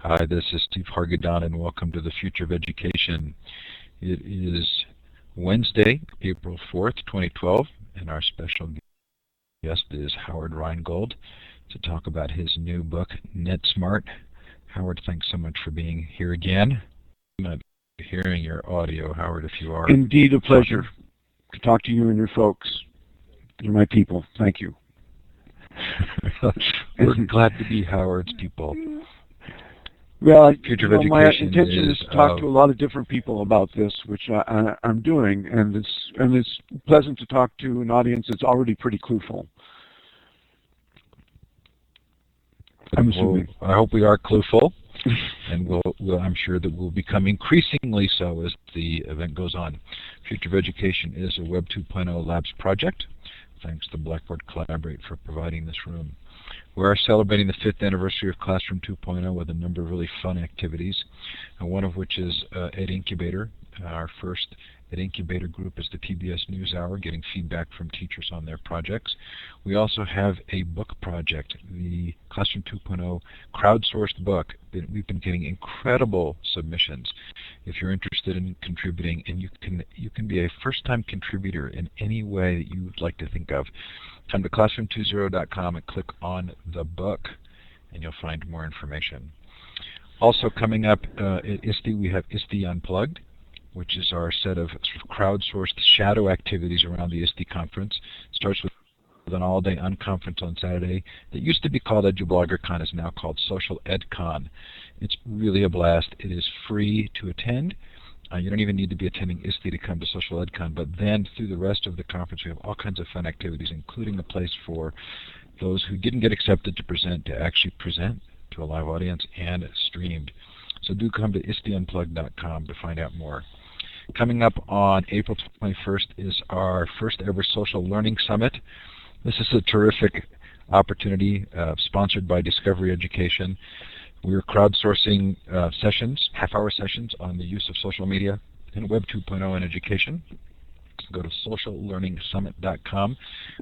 Hi, this is Steve Hargadon, and welcome to the Future of Education. It is Wednesday, April 4th, 2012, and our special guest is Howard Rheingold to talk about his new book, NetSmart. Howard, thanks so much for being here again. I'm not hearing your audio, Howard, if you are. Indeed, a pleasure to talk to you and your folks. You're my people. Thank you. We're glad to be Howard's people. Well, my intention is to talk to a lot of different people about this, which I'm doing, and it's pleasant to talk to an audience that's already pretty clueful. I'm assuming. I hope we are clueful, and I'm sure that we'll become increasingly so as the event goes on. Future of Education is a Web 2.0 Labs project. Thanks to Blackboard Collaborate for providing this room. We are celebrating the 5th anniversary of Classroom 2.0 with a number of really fun activities, one of which is Ed Incubator. Our first Ed Incubator group is the PBS NewsHour, getting feedback from teachers on their projects. We also have a book project, the Classroom 2.0 crowdsourced book. We've been getting incredible submissions. If you're interested in contributing, and you can be a first-time contributor in any way that you would like to think of, come to classroom20.com and click on the book, and you'll find more information. Also coming up at ISTE, we have ISTE Unplugged, which is our set of crowdsourced shadow activities around the ISTE conference. It starts with an all-day unconference on Saturday that used to be called EduBloggerCon, is now called Social EdCon. It's really a blast. It is free to attend. You don't even need to be attending ISTE to come to Social EdCon, but then through the rest of the conference we have all kinds of fun activities, including a place for those who didn't get accepted to actually present to a live audience and streamed. So do come to ISTEUnplugged.com to find out more. Coming up on April 21st is our first ever Social Learning Summit. This is a terrific opportunity sponsored by Discovery Education. We're crowdsourcing sessions, half-hour sessions on the use of social media and Web 2.0 in education. Go to sociallearningsummit.com.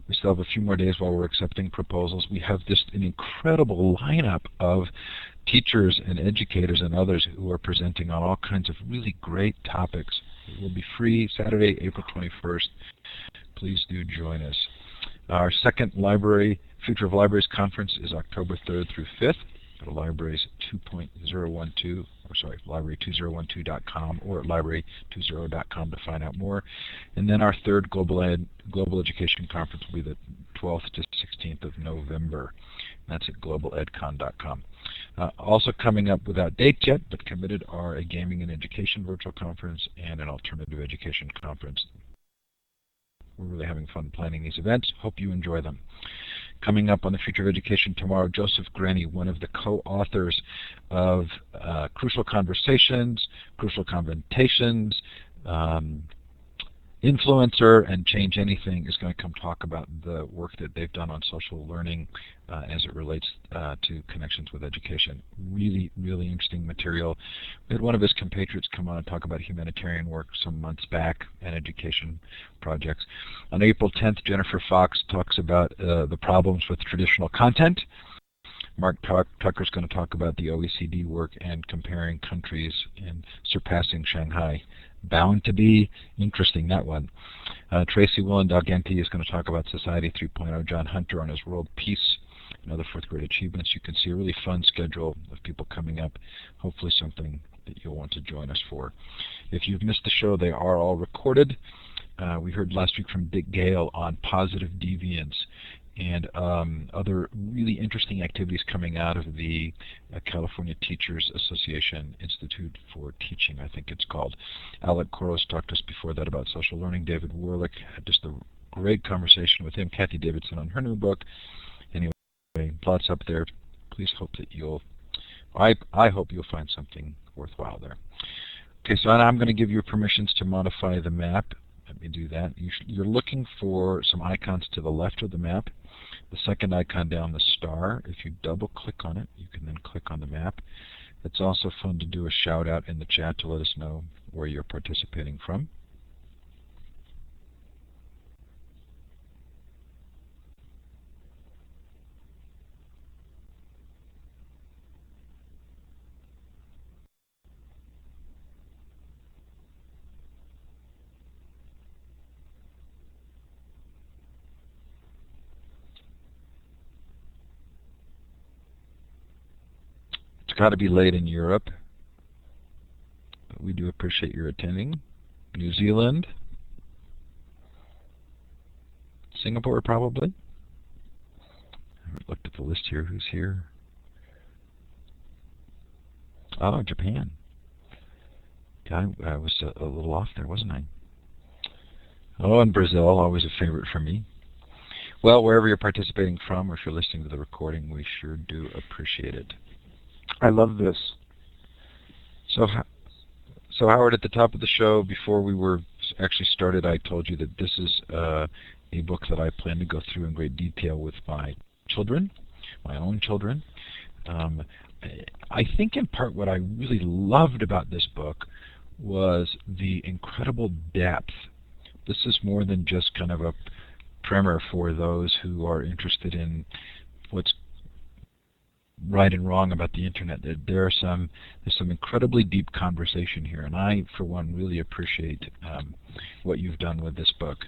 We still have a few more days while we're accepting proposals. We have just an incredible lineup of teachers and educators and others who are presenting on all kinds of really great topics. It will be free Saturday, April 21st. Please do join us. Our second Future of Libraries conference is October 3rd through 5th. Go to library2012.com or library20.com to find out more. And then our third Global Education Conference will be the 12th to 16th of November. That's at globaledcon.com. Also coming up without dates yet, but committed, are a Gaming and Education Virtual Conference and an Alternative Education Conference. We're really having fun planning these events. Hope you enjoy them. Coming up on the Future of Education tomorrow, Joseph Grenny, one of the co-authors of Crucial Conversations, Crucial Conversations, Influencer, and Change Anything, is going to come talk about the work that they've done on social learning as it relates to connections with education. Really, really interesting material. We had one of his compatriots come on and talk about humanitarian work some months back and education projects. On April 10th, Jennifer Fox talks about the problems with traditional content. Mark Tucker is going to talk about the OECD work and comparing countries and surpassing Shanghai. Bound to be interesting, that one. Tracy Willen-Dalgenti is going to talk about Society 3.0. John Hunter on his World Peace and other fourth grade achievements. You can see a really fun schedule of people coming up, hopefully something that you'll want to join us for. If you've missed the show, they are all recorded. We heard last week from Dick Gale on positive deviance and other really interesting activities coming out of the California Teachers Association Institute for Teaching, I think it's called. Alec Koros talked to us before that about social learning. David Warlick had just a great conversation with him. Kathy Davidson on her new book. Anyway, lots up there. Please hope that I hope you'll find something worthwhile there. Okay, so now I'm going to give you permissions to modify the map. Let me do that. You're looking for some icons to the left of the map. The second icon down, the star, if you double click on it, you can then click on the map. It's also fun to do a shout out in the chat to let us know where you're participating from. got to be late in Europe. But we do appreciate your attending. New Zealand. Singapore, probably. I haven't looked at the list here. Who's here? Oh, Japan. Yeah, I was a little off there, wasn't I? Oh, and Brazil, always a favorite for me. Well, wherever you're participating from, or if you're listening to the recording, we sure do appreciate it. I love this. So Howard, at the top of the show, before we were actually started, I told you that this is a book that I plan to go through in great detail with my children, my own children. I think in part what I really loved about this book was the incredible depth. This is more than just kind of a primer for those who are interested in what's right and wrong about the internet. There's some incredibly deep conversation here, and I, for one, really appreciate what you've done with this book.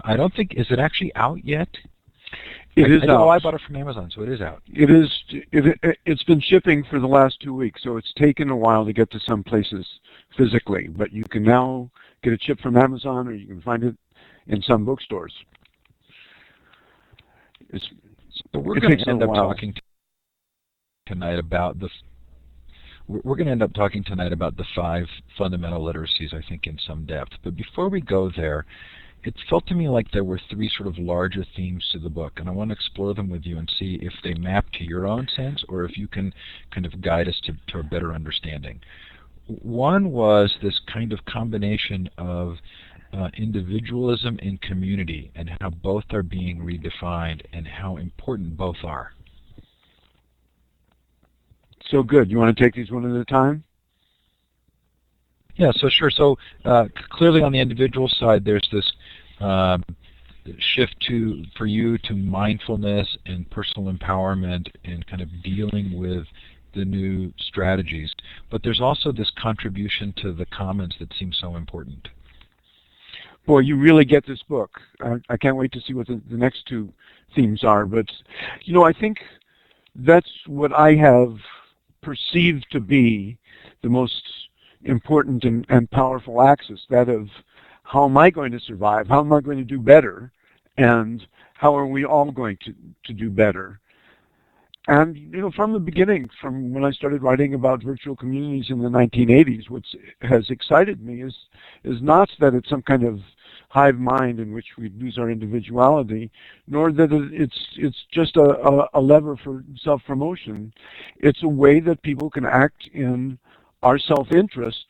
I don't think, is it actually out yet? It is out. Oh, I bought it from Amazon, so it is out. It is. It's been shipping for the last 2 weeks, so it's taken a while to get to some places physically. But you can now get it shipped from Amazon, or you can find it in some bookstores. So we're going to end up talking tonight about we're going to end up talking tonight about the 5 fundamental literacies, I think, in some depth. But before we go there, it felt to me like there were 3 sort of larger themes to the book, and I want to explore them with you and see if they map to your own sense or if you can kind of guide us to a better understanding. One was this kind of combination of individualism and community, and how both are being redefined and how important both are. So good. You want to take these one at a time? Yeah, so sure. So clearly on the individual side, there's this shift for you to mindfulness and personal empowerment and kind of dealing with the new strategies. But there's also this contribution to the commons that seems so important. Boy, you really get this book. I can't wait to see what the next 2 themes are. But, you know, I think that's what I have perceived to be the most important and powerful axis, that of how am I going to survive, how am I going to do better, and how are we all going to do better. And, you know, from the beginning, from when I started writing about virtual communities in the 1980s, what has excited me is not that it's some kind of hive mind in which we lose our individuality, nor that it's just a lever for self-promotion. It's a way that people can act in our self-interest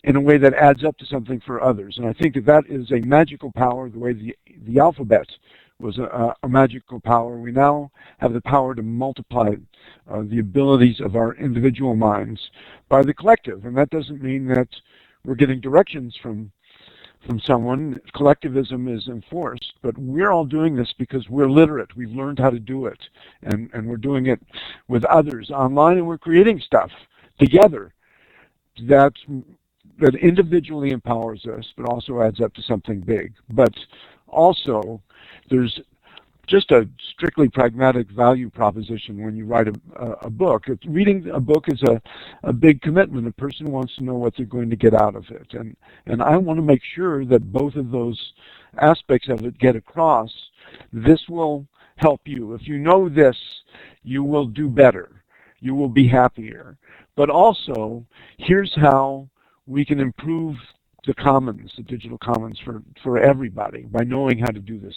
in a way that adds up to something for others. And I think that is a magical power, the way the alphabet was a magical power. We now have the power to multiply the abilities of our individual minds by the collective. And that doesn't mean that we're getting directions from someone. Collectivism is enforced, but we're all doing this because we're literate. We've learned how to do it, and we're doing it with others online, and we're creating stuff together that individually empowers us, but also adds up to something big. But also, there's just a strictly pragmatic value proposition when you write a book. Reading a book is a big commitment. A person wants to know what they're going to get out of it. And I want to make sure that both of those aspects of it get across. This will help you. If you know this, you will do better. You will be happier. But also, here's how we can improve the commons, the digital commons for everybody by knowing how to do this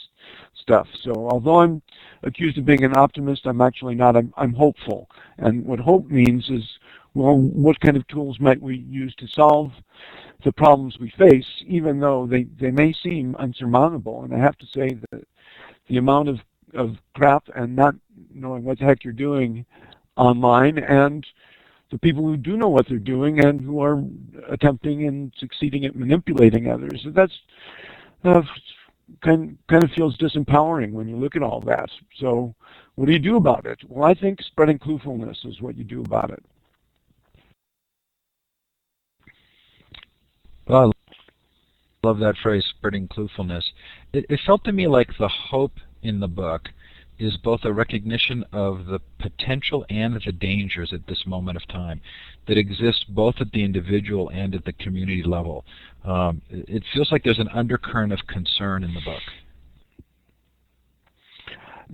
stuff. So although I'm accused of being an optimist, I'm actually not. I'm hopeful. And what hope means is, well, what kind of tools might we use to solve the problems we face, even though they may seem unsurmountable. And I have to say that the amount of crap and not knowing what the heck you're doing online, and the people who do know what they're doing and who are attempting and succeeding at manipulating others. That's kind of feels disempowering when you look at all that. So what do you do about it? Well, I think spreading cluefulness is what you do about it. Well, I love that phrase, spreading cluefulness. It felt to me like the hope in the book is both a recognition of the potential and the dangers at this moment of time that exist both at the individual and at the community level. It feels like there's an undercurrent of concern in the book.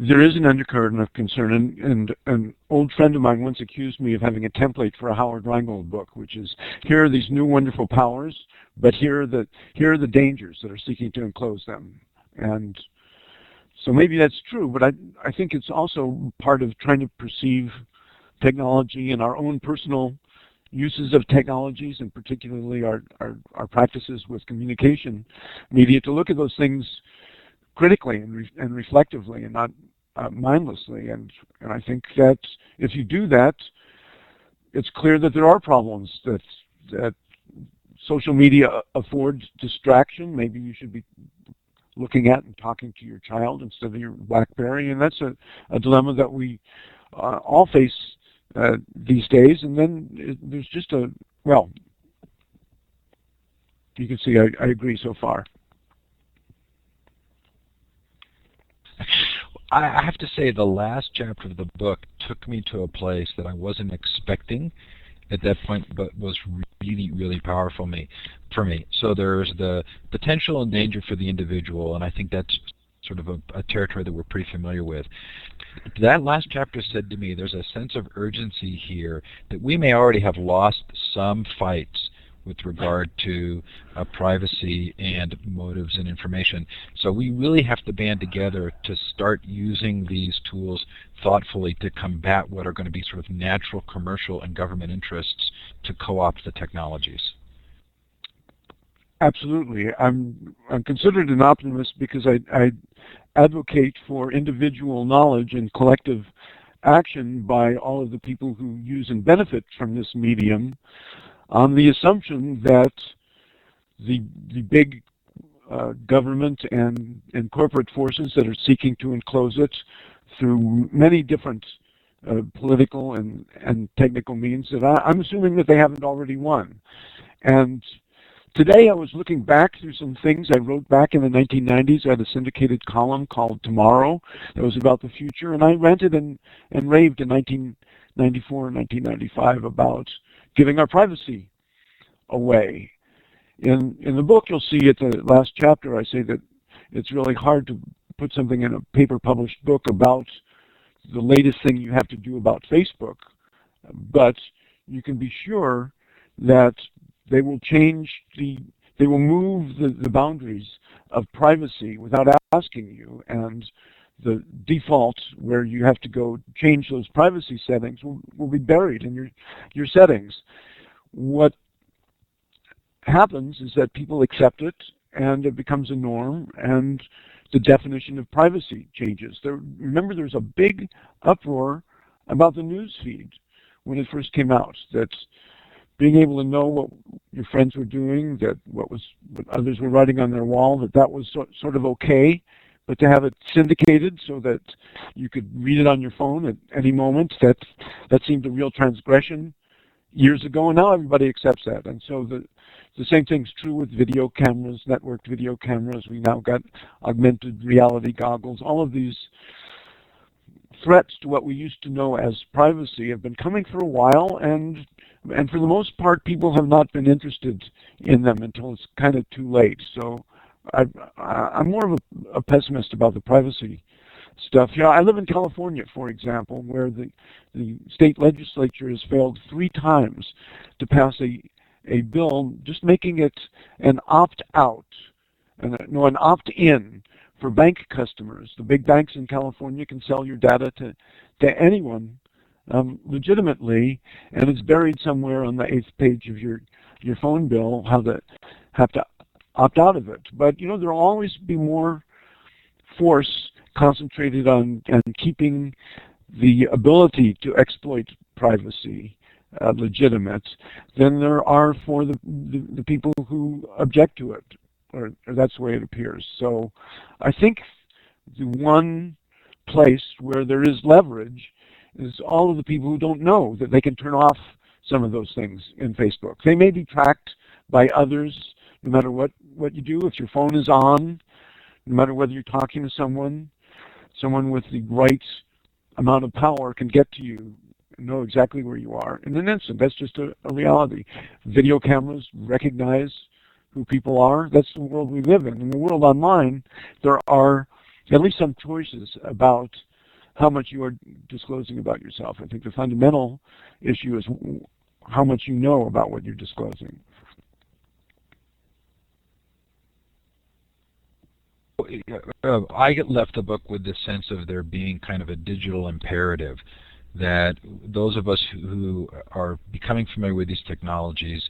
There is an undercurrent of concern, and an old friend of mine once accused me of having a template for a Howard Rheingold book, which is, here are these new wonderful powers, but here are the dangers that are seeking to enclose them. And so maybe that's true, but I think it's also part of trying to perceive technology and our own personal uses of technologies, and particularly our practices with communication media, to look at those things critically and reflectively and not mindlessly. And I think that if you do that, it's clear that there are problems, that social media affords distraction. Maybe you should be looking at and talking to your child instead of your BlackBerry, and that's a dilemma that we all face these days. And then there's just well, you can see I agree so far. I have to say the last chapter of the book took me to a place that I wasn't expecting at that point, but was really, really powerful for me. So there's the potential and danger for the individual, and I think that's sort of a territory that we're pretty familiar with. That last chapter said to me there's a sense of urgency here that we may already have lost some fights with regard to privacy and motives and information. So we really have to band together to start using these tools thoughtfully to combat what are going to be sort of natural commercial and government interests to co-opt the technologies. Absolutely. I'm considered an optimist because I advocate for individual knowledge and collective action by all of the people who use and benefit from this medium, on the assumption that the big government and corporate forces that are seeking to enclose it through many different political and technical means, that I'm assuming that they haven't already won. And today I was looking back through some things I wrote back in the 1990s. I had a syndicated column called Tomorrow that was about the future, and I ranted and raved in 1994 and 1995 about giving our privacy away. In the book, you'll see at the last chapter, I say that it's really hard to put something in a paper-published book about the latest thing you have to do about Facebook, but you can be sure that they will they will move the boundaries of privacy without asking you, and the default where you have to go change those privacy settings will be buried in your settings. What happens is that people accept it, and it becomes a norm, and the definition of privacy changes. Remember, there's a big uproar about the news feed when it first came out, that being able to know what your friends were doing, that what others were writing on their wall, that was sort of okay. But to have it syndicated so that you could read it on your phone at any moment, that seemed a real transgression years ago, and now everybody accepts that. And so the same thing's true with video cameras, networked video cameras. We now got augmented reality goggles. All of these threats to what we used to know as privacy have been coming for a while, and for the most part, people have not been interested in them until it's kind of too late. So I'm more of a pessimist about the privacy stuff. Yeah, I live in California, for example, where the state legislature has failed 3 times to pass a bill just making it an opt-out, an opt-in for bank customers. The big banks in California can sell your data to anyone legitimately, and it's buried somewhere on the 8th page of your phone bill how to have to opt out of it. But there will always be more force concentrated on keeping the ability to exploit privacy legitimate than there are for the people who object to it, or that's the way it appears. So I think the one place where there is leverage is all of the people who don't know that they can turn off some of those things in Facebook. They may be tracked by others no matter what you do. If your phone is on, no matter whether you're talking to someone, someone with the right amount of power can get to you, know exactly where you are in an instant. That's just a reality. Video cameras recognize who people are. That's the world we live in. In the world online, there are at least some choices about how much you are disclosing about yourself. I think the fundamental issue is how much you know about what you're disclosing. I left the book with this sense of there being kind of a digital imperative, that those of us who are becoming familiar with these technologies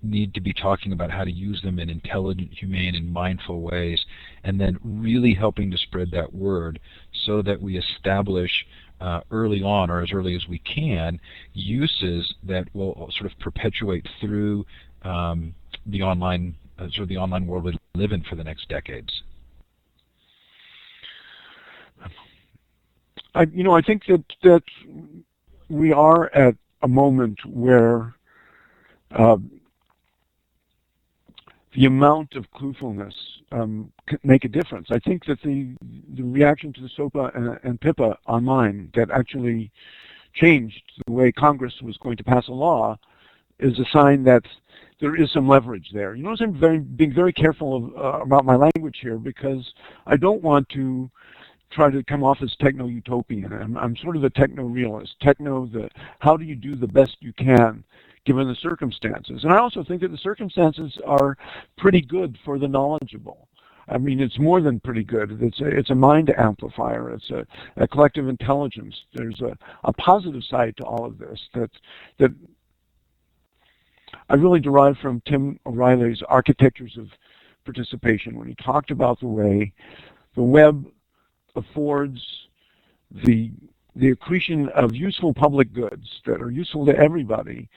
need to be talking about how to use them in intelligent, humane, and mindful ways, and then really helping to spread that word so that we establish early on, or as early as we can, uses that will sort of perpetuate through the online the online world we live in for the next decades. I think that we are at a moment where the amount of cluefulness can make a difference. I think that the reaction to the SOPA and PIPA online that actually changed the way Congress was going to pass a law is a sign that there is some leverage there. You notice I'm being very careful about my language here, because I don't want to try to come off as techno-utopian. I'm sort of a techno-realist. How do you do the best you can given the circumstances? And I also think that the circumstances are pretty good for the knowledgeable. I mean, it's more than pretty good. It's a mind amplifier. It's a collective intelligence. There's a positive side to all of this that I really derive from Tim O'Reilly's Architectures of Participation, when he talked about the way the web affords the accretion of useful public goods that are useful to everybody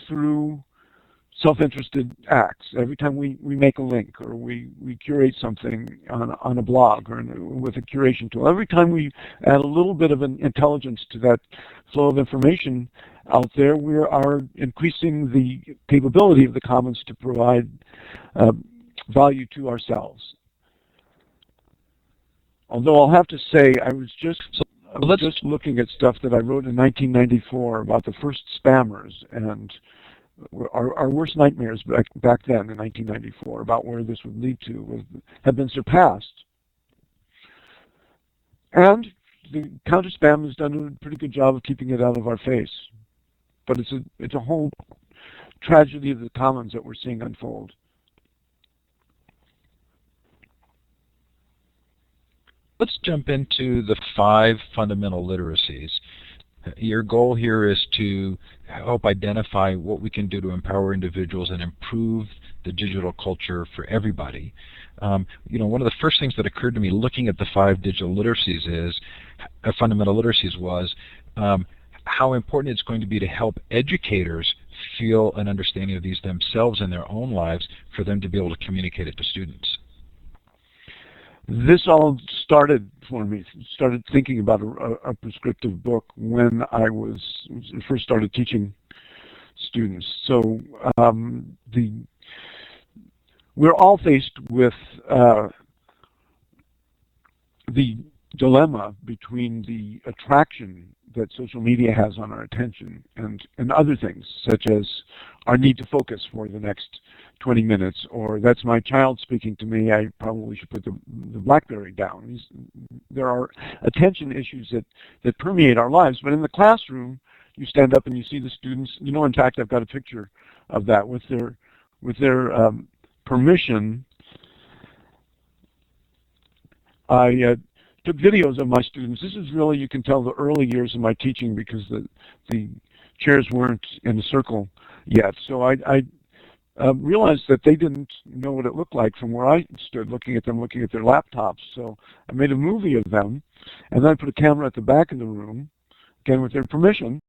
through self-interested acts. Every time we make a link, or we curate something on a blog or with a curation tool, every time we add a little bit of an intelligence to that flow of information out there, we are increasing the capability of the commons to provide value to ourselves. Although I'll have to say, I was just looking at stuff that I wrote in 1994 about the first spammers, and our worst nightmares back then in 1994 about where this would lead to have been surpassed. And the counter-spam has done a pretty good job of keeping it out of our face. But it's a whole tragedy of the commons that we're seeing unfold. Let's jump into the 5 fundamental literacies. Your goal here is to help identify what we can do to empower individuals and improve the digital culture for everybody. One of the first things that occurred to me looking at the 5 digital literacies fundamental literacies was how important it's going to be to help educators feel an understanding of these themselves in their own lives for them to be able to communicate it to students. This all started for me, started thinking about a prescriptive book when I first started teaching students. So we're all faced with the dilemma between the attraction that social media has on our attention and other things, such as our need to focus for the next 20 minutes, or that's my child speaking to me, I probably should put the BlackBerry down. There are attention issues that permeate our lives, but in the classroom, you stand up and you see the students. In fact, I've got a picture of that with their permission. I took videos of my students. This is really, you can tell, the early years of my teaching, because the chairs weren't in a circle yet. So I realized that they didn't know what it looked like from where I stood looking at them, looking at their laptops. So I made a movie of them, and then I put a camera at the back of the room, again with their permission.